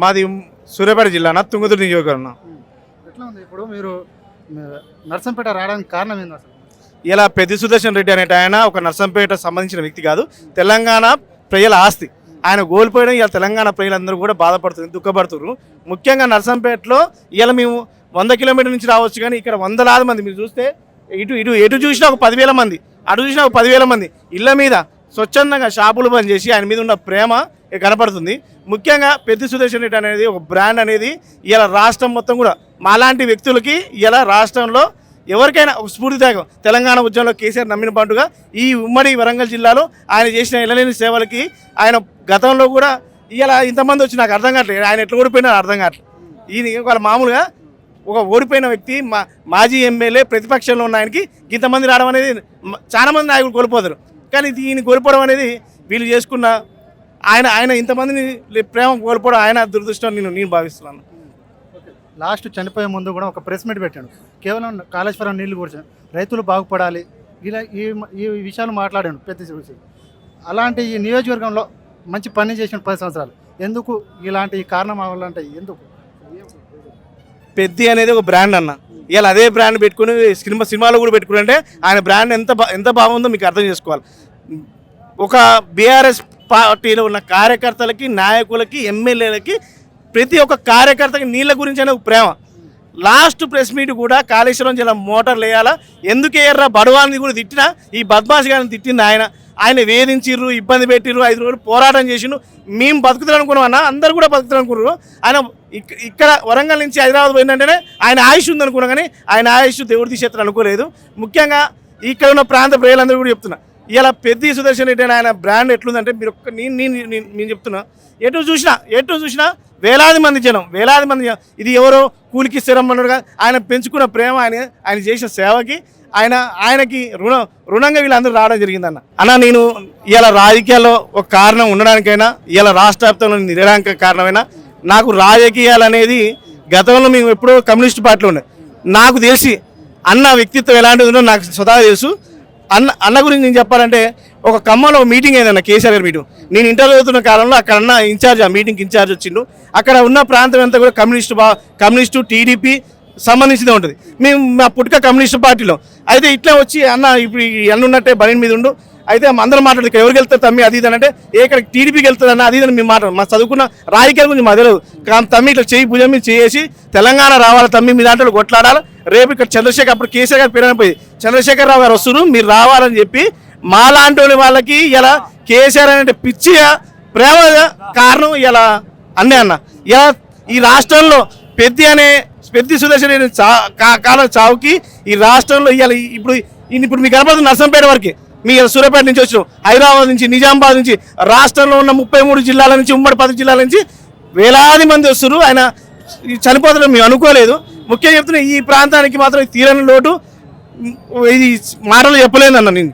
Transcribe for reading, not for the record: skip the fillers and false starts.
మాది సూర్యాపేట జిల్లా తుంగతుర్తి నియోజకవర్గం. ఎట్లా ఉంది ఇప్పుడు మీరు నర్సంపేట రావడానికి కారణం ఏంది అసలు? ఇలా పెద్ది సుదర్శన్ రెడ్డి అనేట ఆయన ఒక నర్సంపేట సంబంధించిన వ్యక్తి కాదు, తెలంగాణ ప్రజల ఆస్తి. ఆయన కోల్పోయడం ఇలా తెలంగాణ ప్రజలందరూ కూడా బాధపడుతుంది, దుఃఖపడుతున్నారు. ముఖ్యంగా నర్సంపేటలో ఇలా మేము 100 కిలోమీటర్ల నుంచి రావచ్చు, కానీ ఇక్కడ వందలాది మంది మీరు చూస్తే ఎటు చూసినా ఒక 10,000 మంది, అటు చూసినా ఒక 10,000 మంది ఇళ్ళ మీద స్వచ్ఛందంగా షాపులు బంద్ చేసి ఆయన మీద ఉన్న ప్రేమ కనపడుతుంది. ముఖ్యంగా పెద్ది సుదర్శన్ రెడ్డి అనేది ఒక బ్రాండ్ అనేది ఇలా రాష్ట్రం మొత్తం కూడా మాలాంటి వ్యక్తులకి ఇలా రాష్ట్రంలో ఎవరికైనా ఒక స్ఫూర్తిదాయకం. తెలంగాణ ఉద్యమంలో కేసీఆర్ నమ్మిన పాటుగా ఈ ఉమ్మడి వరంగల్ జిల్లాలో ఆయన చేసిన ఎల్లలేని సేవలకి ఆయన గతంలో కూడా ఇలా ఇంతమంది వచ్చి నాకు అర్థం కావట్లేదు, ఆయన ఎట్లా ఓడిపోయినా అర్థం కావట్లేదు. ఈయన వాళ్ళ మామూలుగా ఒక ఓడిపోయిన వ్యక్తి, మాజీ ఎమ్మెల్యే, ప్రతిపక్షంలో ఉన్న ఆయనకి ఇంతమంది రావడం అనేది చాలామంది నాయకులు కోల్పోతారు, కానీ ఈయన కోల్పోవడం అనేది వీళ్ళు చేసుకున్న ఆయన ఇంతమందిని ప్రేమ కోల్పోవడం ఆయన దురదృష్టం నేను భావిస్తున్నాను. లాస్ట్ చనిపోయే ముందు కూడా ఒక ప్రెస్ మీట్ పెట్టాడు, కేవలం కాళేశ్వరం నీళ్లు కూర్చొని రైతులు బాగుపడాలి ఇలా ఈ విషయాలు మాట్లాడాను పెద్ద చూసి. అలాంటి ఈ నియోజకవర్గంలో మంచి పని చేసిన 10 సంవత్సరాలు ఎందుకు ఇలాంటి కారణం అవ్వాలంటే ఎందుకు? పెద్ది అనేది ఒక బ్రాండ్ అన్న, ఇలా అదే బ్రాండ్ పెట్టుకుని సినిమాలో కూడా పెట్టుకుంటే ఆయన బ్రాండ్ ఎంత బాగుందో మీకు అర్థం చేసుకోవాలి. ఒక బీఆర్ఎస్ పార్టీలో ఉన్న కార్యకర్తలకి, నాయకులకి, ఎమ్మెల్యేలకి, ప్రతి ఒక్క కార్యకర్తకి నీళ్ళ గురించి అనే ప్రేమ. లాస్ట్ ప్రెస్ మీట్ కూడా కాళేశ్వరం జిల్లా మోటార్లు వేయాలా, ఎందుకు వేయర్రా బడవాన్ని కూడా తిట్టినా, ఈ బద్మాష్ గారిని తిట్టింది ఆయన వేధించిర్రు, ఇబ్బంది పెట్టిర్రు, 5 రోజులు పోరాటం చేసిండు. మేము బతుకుతారు అనుకున్నాం అన్న, అందరు కూడా బతుకుతారు అనుకున్నారు. ఆయన ఇక్కడ వరంగల్ నుంచి హైదరాబాద్ పోయిందంటేనే ఆయన ఆయుష్ ఉందనుకున్నాం, కానీ ఆయన ఆయుష్ దేవుడు తీసేస్తారు అనుకోలేదు. ముఖ్యంగా ఇక్కడ ఉన్న ప్రాంత ప్రజలందరూ కూడా చెప్తున్నా, ఇలా పెద్ది సుదర్శన్ రెడ్డి ఆయన బ్రాండ్ ఎట్లుందంటే మీరు నేను చెప్తున్నా, ఎటు చూసినా వేలాది మంది జనం. ఇది ఎవరో కూలికి స్థిరం అన్నాడుగా, ఆయన పెంచుకున్న ప్రేమ, ఆయన చేసిన సేవకి ఆయనకి రుణంగా వీళ్ళందరూ రావడం జరిగిందన్న. నేను ఇలా రాజకీయాల్లో ఒక కారణం ఉండడానికైనా, ఇలా రాష్ట్ర వ్యాప్తంలో నిలడానికి కారణమైనా, నాకు రాజకీయాలు అనేది గతంలో మేము ఎప్పుడో కమ్యూనిస్ట్ పార్టీలో ఉన్నాయి. నాకు తెలిసి అన్న వ్యక్తిత్వం ఎలాంటిది ఉందో నాకు స్వతహా తెలుసు. అన్న గురించి నేను చెప్పాలంటే, ఒక ఖమ్మంలో మీటింగ్ అయిందన్న, కేసీఆర్ గారి మీటింగ్. నేను ఇంటర్వ్యూ చదువుతున్న కాలంలో అక్కడ అన్న ఆ మీటింగ్కి ఇన్ఛార్జ్ వచ్చిండు. అక్కడ ఉన్న ప్రాంతం అంతా కూడా కమ్యూనిస్టు టీడీపీ సంబంధించిందే ఉంటుంది. మేము మా పుట్టుక కమ్యూనిస్ట్ పార్టీలో. అయితే ఇట్లా వచ్చి అన్న ఇప్పుడు అన్న ఉన్నట్టే బని మీద ఉండు, అయితే అందరూ మాట్లాడుతారు ఎవరికి వెళ్తారు తమ్మి అది ఇది అంటే, ఇక్కడ టీడీపీకి వెళ్తుందన్న అది ఇదని మేము మాట్లాడు. మా చదువుకున్న రాజకీయాల గురించి మా తెలియదు, కానీ తమ్మి ఇట్లా భుజం మీద చేసి తెలంగాణ రావాలి తమ్మి, మీ దాంట్లో కొట్లాడాలి. రేపు ఇక్కడ చంద్రశేఖర్, అప్పుడు కేసీఆర్ గారు పేరు అయిపోయింది, చంద్రశేఖర్ రావు గారు వస్తున్నారు, మీరు రావాలని చెప్పి మాలాంటి వాళ్ళకి ఇలా కేసీఆర్ అనే పిచ్చి ప్రేమ కారణం ఇలా అన్న. ఇలా ఈ రాష్ట్రంలో పెద్ది సుదర్శన్ కాలం చావుకి ఈ రాష్ట్రంలో ఇప్పుడు మీకు కనపడుతుంది నర్సంపేట వరకు, మీ సూర్యాపేట నుంచి వచ్చినాం, హైదరాబాద్ నుంచి, నిజామాబాద్ నుంచి, రాష్ట్రంలో ఉన్న 33 జిల్లాల నుంచి, ఉమ్మడి 10 జిల్లాల నుంచి వేలాది మంది వస్తున్నారు. ఆయన చనిపోతారని మేము అనుకోలేదు. ముఖ్యంగా చెప్తున్నా, ఈ ప్రాంతానికి మాత్రం తీరని లోటు, ఇది మాటలు చెప్పలేదన్న నేను.